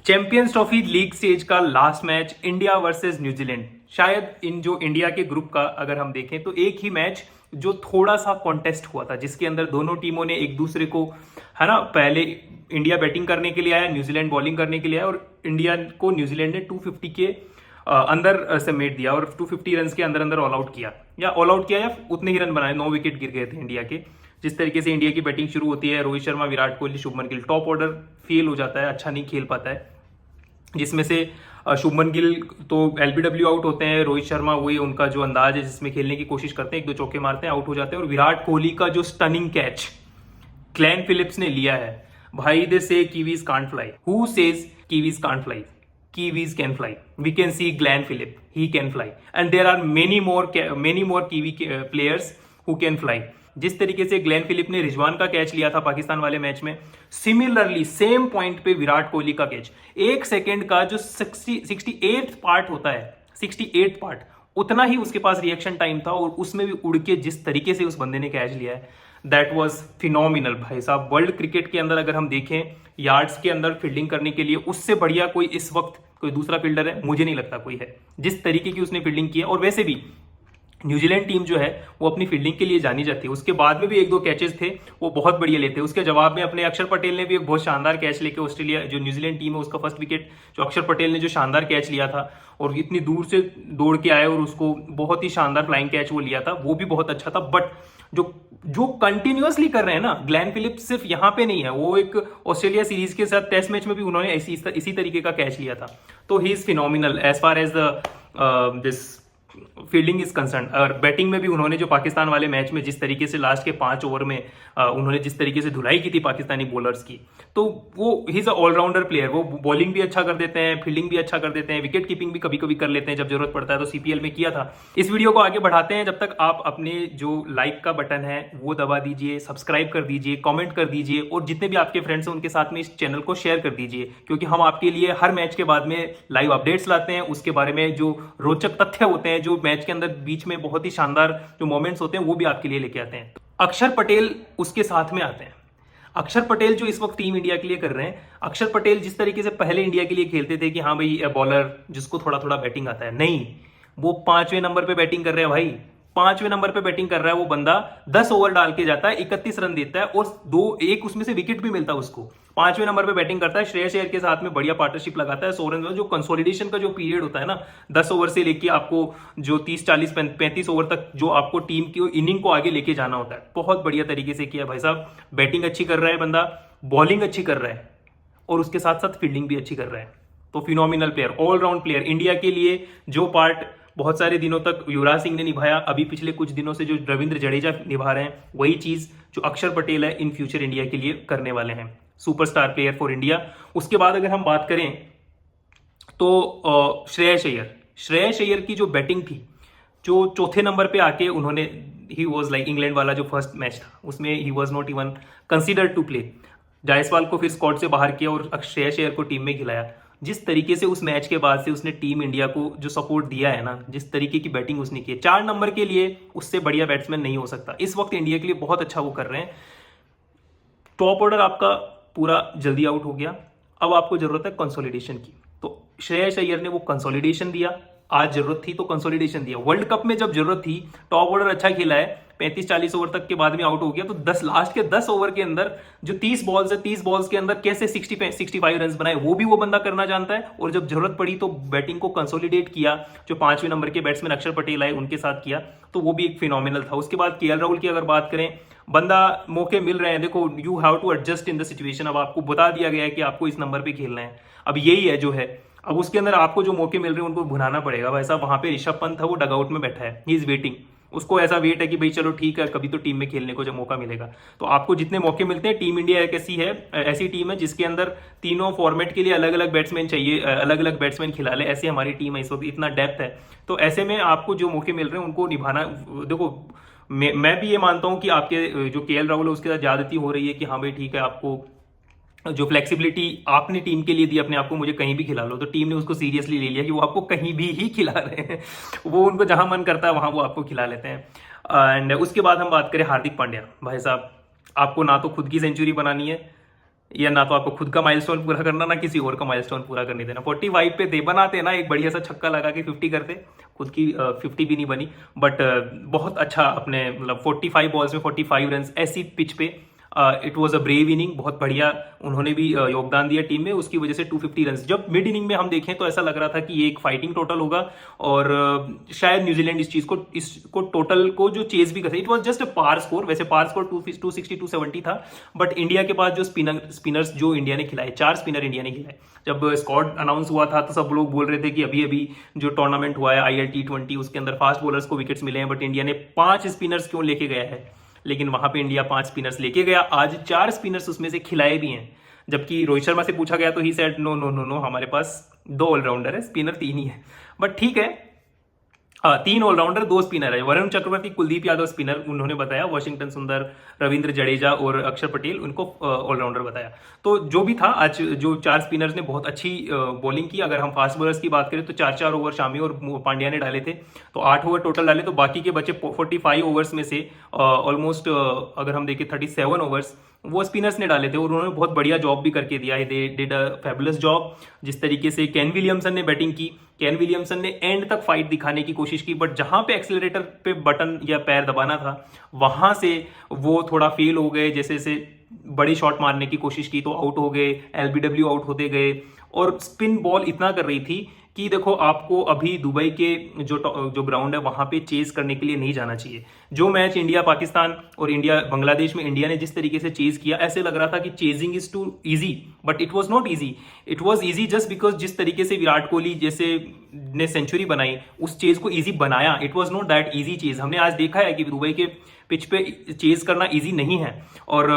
Champions trophy league stage का last match India versus New Zealand. शायद इन जो इंडिया के ग्रुप का अगर हम देखें तो एक ही मैच जो थोड़ा सा कॉन्टेस्ट हुआ था, जिसके अंदर दोनों टीमों ने एक दूसरे को, है ना, पहले इंडिया बैटिंग करने के लिए आया, न्यूजीलैंड बॉलिंग करने के लिए आया और इंडिया को न्यूजीलैंड ने 250 के अंदर समेट दिया और 250 रन के अंदर अंदर ऑल आउट किया या उतने ही रन बनाए, 9 विकेट गिर गए थे इंडिया के। जिस तरीके से इंडिया की बैटिंग शुरू होती है, Rohit Sharma, Virat Kohli, Shubman Gill, top order fail हो जाता है, अच्छा नहीं खेल पाता है, जिसमें से शुभमन गिल तो एलबीडब्ल्यू आउट होते हैं, रोहित शर्मा वही उनका जो अंदाज है जिसमें खेलने की कोशिश करते हैं, एक दो चौके मारते हैं, आउट हो जाते हैं। और विराट कोहली का जो स्टनिंग कैच ग्लेन फिलिप्स ने लिया है, भाई दे से Kiwis can't fly, who says Kiwis can't fly? Kiwis can fly. We can see Glenn Phillips. He can fly. And there are many more Kiwi players who can fly. जिस तरीके से Glenn Philip ने रिजवान का catch लिया था पाकिस्तान वाले match में, similarly same point पे विराट कोहली का कैच, 1 सेकेंड का जो 68th पार्ट होता है, 68th पार्ट, उतना ही उसके पास रिएक्शन टाइम था और उसमें भी उड़ के जिस तरीके से उस बंदे ने कैच लिया है, दैट वाज फिनोमिनल। भाई साहब, वर्ल्ड क्रिकेट के अंदर अगर हम देखें यार्ड्स के अंदर फील्डिंग करने के लिए उससे बढ़िया कोई इस वक्त कोई दूसरा फील्डर है, मुझे नहीं लगता कोई है, जिस तरीके की उसने फील्डिंग की है। और वैसे भी न्यूजीलैंड टीम जो है वो अपनी फील्डिंग के लिए जानी जाती है। उसके बाद में भी एक दो कैचेस थे वो बहुत बढ़िया लेते हैं। उसके जवाब में अपने अक्षर पटेल ने भी एक बहुत शानदार कैच लेके ऑस्ट्रेलिया जो न्यूजीलैंड टीम है उसका फर्स्ट विकेट जो अक्षर पटेल ने जो शानदार कैच लिया था और इतनी दूर से दौड़ के आए और उसको बहुत ही शानदार फ्लाइंग कैच वो लिया था, वो भी बहुत अच्छा था। बट जो कंटिन्यूअसली कर रहे हैं ना, ग्लेन फिलिप्स सिर्फ यहाँ पे नहीं है, वो एक ऑस्ट्रेलिया सीरीज के साथ टेस्ट मैच में भी उन्होंने इसी तरीके का कैच लिया था। तो he is phenomenal as far as this fielding is concern. और बैटिंग में भी उन्होंने जो पाकिस्तान वाले मैच में जिस तरीके से लास्ट के 5 ओवर में उन्होंने जिस तरीके से धुलाई की थी पाकिस्तानी बॉलर्स की, तो वो he is a all rounder player. वो बॉलिंग भी अच्छा कर देते हैं, फील्डिंग भी अच्छा कर देते हैं, विकेट कीपिंग भी कभी कभी कर लेते हैं जब जरूरत पड़ता है, तो सीपीएल में किया था। इस वीडियो को आगे बढ़ाते हैं, जब तक आप अपने जो लाइक का बटन है वो दबा दीजिए, सब्सक्राइब कर दीजिए, कॉमेंट कर दीजिए और जितने भी आपके फ्रेंड्स हैं उनके साथ में इस चैनल को शेयर कर दीजिए, क्योंकि हम आपके लिए हर मैच के बाद में लाइव अपडेट्स लाते हैं, उसके बारे में जो रोचक तथ्य होते हैं, जो मैच के अंदर बीच में बहुत ही शानदार जो मोमेंट्स होते हैं वो भी आपके लिए लेके आते हैं। अक्षर पटेल उसके साथ में आते हैं। अक्षर पटेल जो इस वक्त टीम इंडिया के लिए कर रहे हैं, अक्षर पटेल जिस तरीके से पहले इंडिया के लिए खेलते थे कि हाँ भाई बॉलर जिसको थोड़ा थोड़ा बैटिंग आता है, नहीं, वो 5वें नंबर पे बैटिंग कर रहे हैं भाई, 5वें नंबर पे बैटिंग कर रहा है वो बंदा। 10 ओवर डाल के जाता है, 31 रन देता है और एक उसमें से विकेट भी मिलता है उसको। 5वें नंबर पे बैटिंग करता है, श्रेयस अय्यर के साथ में बढ़िया पार्टनरशिप लगाता है। 100 रन जो कंसोलिडेशन का जो पीरियड होता है ना, 10 ओवर से लेके आपको जो 30, 40, 35 ओवर तक जो आपको टीम की इनिंग को आगे लेके जाना होता है, बहुत बढ़िया तरीके से किया भाई साहब। बैटिंग अच्छी कर रहा है बंदा, बॉलिंग अच्छी कर रहा है और उसके साथ साथ फील्डिंग भी अच्छी कर रहा है। तो phenomenal player, all round player. India के लिए जो पार्ट बहुत सारे दिनों तक युवराज सिंह ने निभाया, अभी पिछले कुछ दिनों से जो रविंद्र जडेजा निभा रहे हैं, वही चीज जो अक्षर पटेल है इन फ्यूचर इंडिया के लिए करने वाले हैं। Superstar player for India. उसके बाद अगर हम बात करें तो श्रेयस अय्यर की जो बैटिंग थी, जो चौथे नंबर पे आके उन्होंने, ही वॉज लाइक इंग्लैंड वाला जो फर्स्ट मैच था उसमें he was not even considered to play. Jaiswal को फिर स्क्वाड से बाहर किया और श्रेयस अय्यर को टीम में खिलाया। जिस तरीके से उस मैच के बाद से उसने टीम इंडिया को जो सपोर्ट दिया है ना, जिस तरीके की बैटिंग उसने की है, 4 नंबर के लिए उससे बढ़िया बैट्समैन नहीं हो सकता। इस वक्त इंडिया के लिए बहुत अच्छा वो कर रहे हैं। टॉप ऑर्डर आपका पूरा जल्दी आउट हो गया, अब आपको जरूरत है कंसोलिडेशन की, तो श्रेयस अय्यर ने वो कंसोलिडेशन दिया। आज जरूरत थी तो कंसोलिडेशन दिया। वर्ल्ड कप में जब जरूरत थी, टॉप ऑर्डर अच्छा खेला है, 35-40 ओवर तक के बाद में आउट हो गया, तो लास्ट के 10 ओवर के अंदर जो 30 बॉल्स है, 30 बॉल्स के अंदर कैसे 65 रन बनाए, वो भी वो बंदा करना जानता है। और जब जरूरत पड़ी तो बैटिंग को कंसोलिडेट किया, जो 5वें नंबर के बैट्समैन अक्षर पटेल आए उनके साथ किया, तो वो भी एक फिनोमिनल था। उसके बाद केएल राहुल की अगर बात करें, बंदा मौके मिल रहे हैं, देखो you have to adjust in the situation. अब आपको बता दिया गया है कि आपको इस नंबर पे खेलना है, अब यही है जो है। अब उसके अंदर आपको जो मौके मिल रहे हैं उनको भुनाना पड़ेगा। वैसा वहां पे ऋषभ पंत था, वो डगआउट में बैठा है, ही इज वेटिंग। उसको ऐसा वेट है कि भाई चलो ठीक है, कभी तो टीम में खेलने को जब मौका मिलेगा। तो आपको जितने मौके मिलते हैं, टीम इंडिया एक ऐसी टीम है जिसके अंदर तीनों फॉर्मेट के लिए अलग अलग बैट्समैन चाहिए, अलग अलग बैट्समैन खिला ले, ऐसी हमारी टीम है इस वक्त, इतना डेप्थ है। तो ऐसे में आपको जो मौके मिल रहे हैं उनको निभाना। देखो मैं भी ये मानता हूं कि आपके जो केएल राहुल है उसके साथ ज्यादती हो रही है कि हाँ भाई ठीक है, आपको जो फ्लेक्सिबिलिटी आपने टीम के लिए दी अपने आप को, मुझे कहीं भी खिला लो, तो टीम ने उसको सीरियसली ले लिया कि वो आपको कहीं भी ही खिला रहे हैं। वो उनको जहां मन करता है वहां वो आपको खिला लेते हैं। एंड उसके बाद हम बात करें हार्दिक पांड्या। भाई साहब, आपको ना तो खुद की सेंचुरी बनानी है, या ना तो आपको खुद का माइलस्टोन पूरा करना, ना किसी और का माइलस्टोन पूरा करने देना। 45 पे थे, बनाते ना एक बढ़िया सा छक्का लगा के 50 करते, खुद की 50 भी नहीं बनी, बट बहुत अच्छा अपने मतलब 45 बॉल्स में 45 रन ऐसी पिच पे। It was a brave inning, बहुत बढ़िया उन्होंने भी योगदान दिया टीम में, उसकी वजह से 250 रन। जब मिड इनिंग में हम देखें तो ऐसा लग रहा था कि ये एक फाइटिंग टोटल होगा और शायद न्यूजीलैंड इसको टोटल को जो चेज भी कर सकती। It was just a par score, वैसे पार स्कोर 260 270 था, बट इंडिया के पास जो स्पिनर्स जो इंडिया ने खिलाए, 4 स्पिनर इंडिया ने खिलाए। जब स्क्वाड अनाउंस हुआ था तो सब लोग बोल रहे थे कि अभी अभी जो टूर्नामेंट हुआ है IL T20 उसके अंदर फास्ट बॉलर्स को विकेट्स मिले हैं, बट इंडिया ने 5 स्पिनर्स क्यों लेके गया है। लेकिन वहां पे इंडिया 5 स्पिनर्स लेके गया, आज 4 स्पिनर्स उसमें से खिलाए भी हैं। जबकि रोहित शर्मा से पूछा गया तो he said no no no no, हमारे पास 2 ऑलराउंडर है, स्पिनर 3 ही है। बट ठीक है, 3 ऑलराउंडर 2 स्पिनर है, वरुण चक्रवर्ती, कुलदीप यादव स्पिनर उन्होंने बताया, वाशिंगटन सुंदर, रविंद्र जडेजा और अक्षर पटेल उनको ऑलराउंडर बताया। तो जो भी था, आज जो 4 स्पिनर्स ने बहुत अच्छी बॉलिंग की। अगर हम फास्ट बॉलर्स की बात करें तो 4-4 ओवर शामी और पांड्या ने डाले थे, तो 8 ओवर टोटल डाले, तो बाकी के बचे 45 ओवर्स में से ऑलमोस्ट अगर हम देखें 37 ओवर्स वो स्पिनर्स ने डाले थे, और उन्होंने बहुत बढ़िया जॉब भी करके दिया है। They did a fabulous job. जिस तरीके से केन विलियमसन ने बैटिंग की, केन विलियमसन ने एंड तक फाइट दिखाने की कोशिश की, बट जहां पे एक्सेलरेटर पे बटन या पैर दबाना था वहां से वो थोड़ा फेल हो गए। जैसे बड़ी शॉट मारने की कोशिश की तो आउट हो गए, LBW आउट होते गए, और स्पिन बॉल इतना कर रही थी कि देखो आपको अभी दुबई के जो ग्राउंड है वहां पे चेज करने के लिए नहीं जाना चाहिए। जो मैच इंडिया पाकिस्तान और इंडिया बांग्लादेश में इंडिया ने जिस तरीके से चेज किया, ऐसे लग रहा था कि chasing is too easy, but it was not easy. It was easy just because जिस तरीके से विराट कोहली जैसे ने सेंचुरी बनाई, उस चेज को इजी बनाया। It was not that easy chase. हमने आज देखा है कि दुबई के पिच पे चेज करना इजी नहीं है, और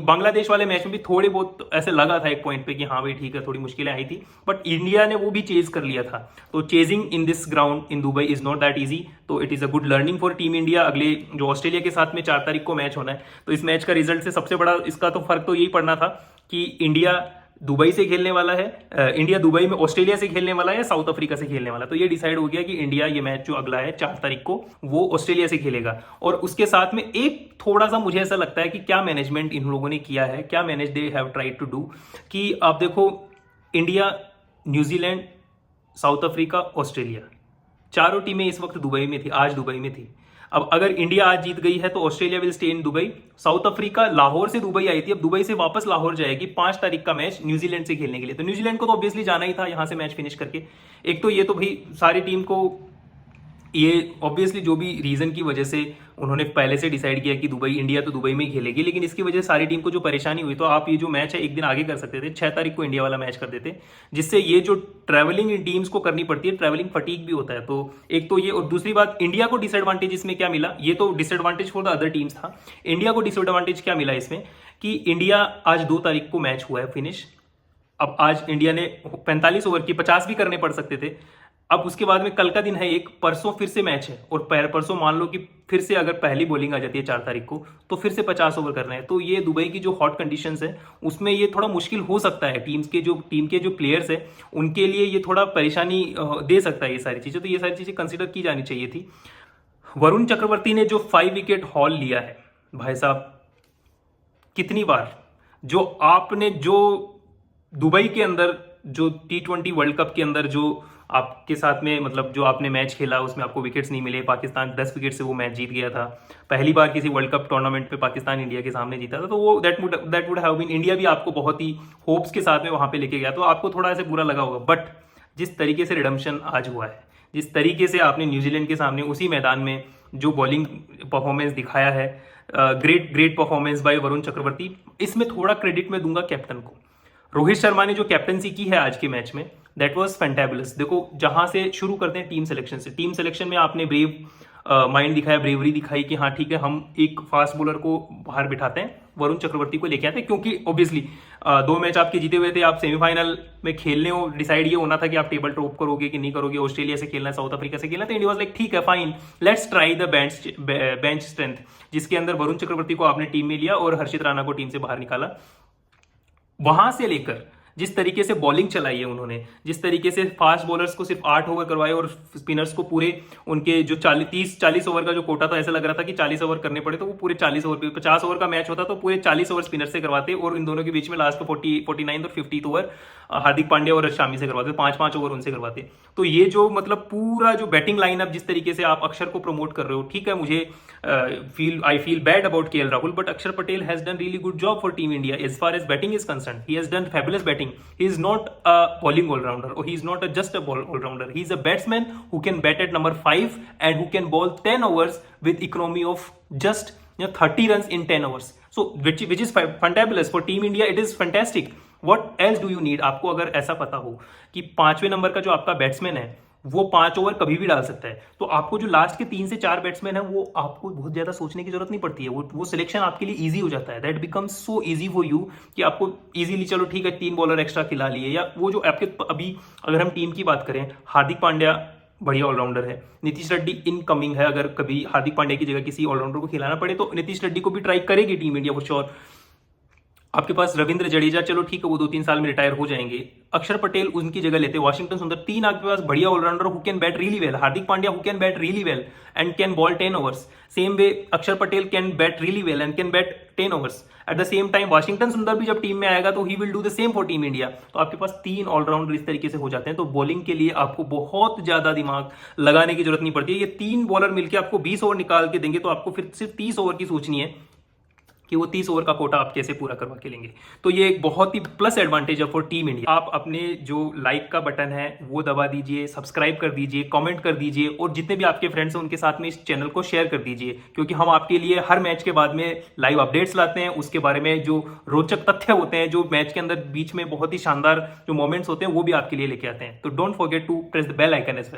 बांग्लादेश वाले मैच में भी थोड़े बहुत ऐसे लगा था एक पॉइंट पे कि हाँ भाई ठीक है, थोड़ी मुश्किलें आई थी, बट इंडिया ने वो भी चेज कर लिया था। तो chasing in this ground in Dubai is not that easy, तो it is a good learning for team India. अगले जो ऑस्ट्रेलिया के साथ में 4 तारीख को मैच होना है, तो इस मैच का रिजल्ट से सबसे बड़ा इसका तो फर्क तो यही पड़ना था कि इंडिया दुबई से खेलने वाला है, इंडिया दुबई में ऑस्ट्रेलिया से खेलने वाला है या साउथ अफ्रीका से खेलने वाला है। तो ये डिसाइड हो गया कि इंडिया ये मैच जो अगला है 4 तारीख को वो ऑस्ट्रेलिया से खेलेगा। और उसके साथ में एक थोड़ा सा मुझे ऐसा लगता है कि क्या मैनेजमेंट इन लोगों ने किया है, क्या manage they have tried to do, कि आप देखो India, New Zealand, South Africa, Australia, चारों टीमें इस वक्त दुबई में थी, आज दुबई में थी। अब अगर इंडिया आज जीत गई है तो Australia will stay in Dubai. South Africa Lahore से दुबई आई थी, अब दुबई से वापस लाहौर जाएगी 5 तारीख का मैच न्यूजीलैंड से खेलने के लिए। तो न्यूजीलैंड को तो ऑब्वियसली जाना ही था यहां से मैच फिनिश करके। एक तो ये तो भाई सारी टीम को ये ऑब्वियसली जो भी रीजन की वजह से उन्होंने पहले से डिसाइड किया कि दुबई, इंडिया तो दुबई में ही खेलेगी, लेकिन इसकी वजह से सारी टीम को जो परेशानी हुई, तो आप ये जो मैच है एक दिन आगे कर सकते थे, 6 तारीख को इंडिया वाला मैच कर देते, जिससे ये जो ट्रैवलिंग इन टीम्स को करनी पड़ती है, ट्रैवलिंग फटीक भी होता है। तो एक तो ये, और दूसरी बात इंडिया को डिसएडवांटेज इसमें क्या मिला, ये तो disadvantage for the other teams था। इंडिया को डिसएडवांटेज क्या मिला इसमें कि इंडिया आज 2 तारीख को मैच हुआ है फिनिश। अब आज इंडिया ने 45 ओवर की 50 भी करने पड़ सकते थे। अब उसके बाद में कल का दिन है, एक परसों फिर से मैच है, और परसों मान लो कि फिर से अगर पहली बॉलिंग आ जाती है 4 तारीख को, तो फिर से 50 ओवर करना है। तो ये दुबई की जो हॉट कंडीशंस है उसमें ये थोड़ा मुश्किल हो सकता है। टीम के जो प्लेयर्स है उनके लिए ये थोड़ा परेशानी दे सकता है ये सारी चीजें। तो ये सारी चीजें कंसिडर की जानी चाहिए थी। वरुण चक्रवर्ती ने जो 5 विकेट हॉल लिया है भाई साहब, कितनी बार जो आपने जो दुबई के अंदर जो T20 वर्ल्ड कप के अंदर जो आपके साथ में मतलब जो आपने मैच खेला उसमें आपको विकेट्स नहीं मिले, पाकिस्तान 10 विकेट से वो मैच जीत गया था। पहली बार किसी वर्ल्ड कप टूर्नामेंट पे पाकिस्तान इंडिया के सामने जीता था, तो वो that would have been, India भी आपको बहुत ही होप्स के साथ में वहां पे लेके गया, तो आपको थोड़ा ऐसे बुरा लगा होगा। बट जिस तरीके से रिडम्पशन आज हुआ है, जिस तरीके से आपने न्यूजीलैंड के सामने उसी मैदान में जो बॉलिंग परफॉर्मेंस दिखाया है, great performance by Varun Chakravarthy. इसमें थोड़ा क्रेडिट मैं दूंगा कैप्टन को। रोहित शर्मा ने जो कैप्टनसी की है आज के मैच में, दैट वाज फैंटेबुलस। देखो जहां से शुरू करते हैं टीम सिलेक्शन से, टीम सिलेक्शन में आपने ब्रेव माइंड दिखाया, ब्रेवरी दिखाई कि हाँ ठीक है, हम एक फास्ट बॉलर को बाहर बिठाते हैं, वरुण चक्रवर्ती को लेके आते हैं, क्योंकि ऑब्वियसली 2 मैच आपके जीते हुए थे, आप सेमीफाइनल में खेलने हो, डिसाइड ये होना था कि आप टेबल टॉप करोगे कि नहीं करोगे, ऑस्ट्रेलिया से खेलना है, साउथ अफ्रीका से खेलना है। तो इंडिया वाज लाइक ठीक है fine, let's try the bench strength, जिसके अंदर वरुण चक्रवर्ती को आपने टीम में लिया और हर्षित राणा को टीम से बाहर निकाला। वहां से लेकर जिस तरीके से बॉलिंग चलाई है उन्होंने, जिस तरीके से फास्ट बॉलर्स को सिर्फ 8 ओवर करवाए और स्पिनर्स को पूरे उनके जो 40 ओवर का जो कोटा था, ऐसा लग रहा था कि 40 ओवर करने पड़े तो वो पूरे 40 ओवर, 50 ओवर का मैच होता तो पूरे 40 ओवर स्पिनर से करवाते, और इन दोनों के बीच में लास्ट को 49 और 50 ओवर हार्दिक पांड्या और शामी से करवाते, 5-5 ओवर उनसे करवाते। तो ये जो मतलब पूरा जो बैटिंग लाइनअप जिस तरीके से आप अक्षर को प्रमोट कर रहे हो, ठीक है, मुझे I feel bad about KL Rahul, but Akshar Patel has done really good job for team India as far as batting is concern. He has done fabulous batting. He is not a bowling all-rounder, और he is not just a all-rounder, he is a batsman who can bat at number 5 and who can bowl 10 overs with economy of just 30 runs in 10 overs. So which is fantabulous for Team India. It is fantastic. What else do you need? आपको अगर ऐसा पता हो कि 5वें number का जो आपका बैट्समैन है वो 5 ओवर कभी भी डाल सकता है, तो आपको जो लास्ट के 3 से 4 बैट्समैन है वो आपको बहुत ज्यादा सोचने की जरूरत नहीं पड़ती है, वो सिलेक्शन आपके लिए इजी हो जाता है। That becomes so easy for you कि आपको इजीली, चलो ठीक है 3 बॉलर एक्स्ट्रा खिला लिए, या वो जो आपके अभी अगर हम टीम की बात करें, हार्दिक पांड्या बढ़िया ऑलराउंडर है, नीतीश रेड्डी इनकमिंग है, अगर कभी हार्दिक पांड्या की जगह किसी ऑलराउंडर को खिलाना पड़े तो नीतीश रेड्डी को भी ट्राई करेगी टीम इंडिया फॉर श्योर। आपके पास रविंद्र जडेजा, चलो ठीक है वो 2-3 साल में रिटायर हो जाएंगे, अक्षर पटेल उनकी जगह लेते, वाशिंगटन सुंदर, 3 आपके पास बढ़िया all-rounder who can bat really well, Hardik Pandya who can bat really well and can bowl 10 overs, same way Akshar Patel can bat really well and can bat 10 overs. At the same time Washington Sundar भी जब टीम में आएगा तो he will do the same for team India. तो आपके पास 3 allrounder इस तरीके से हो जाते हैं, तो बॉलिंग के लिए आपको बहुत ज्यादा दिमाग लगाने की जरूरत नहीं पड़ती है। ये 3 बॉलर मिलकर आपको 20 ओवर निकाल के देंगे, तो आपको फिर सिर्फ 30 ओवर की सोचनी है कि वो 30 ओवर का कोटा आप कैसे पूरा करवा के लेंगे। तो ये एक बहुत ही प्लस एडवांटेज है फॉर टीम इंडिया। आप अपने जो लाइक का बटन है वो दबा दीजिए, सब्सक्राइब कर दीजिए, कमेंट कर दीजिए, और जितने भी आपके फ्रेंड्स हैं उनके साथ में इस चैनल को शेयर कर दीजिए, क्योंकि हम आपके लिए हर मैच के बाद में लाइव अपडेट्स लाते हैं, उसके बारे में जो रोचक तथ्य होते हैं, जो मैच के अंदर बीच में बहुत ही शानदार जो मोमेंट्स होते हैं वो भी आपके लिए लेके आते हैं। तो don't forget to press the bell icon as well.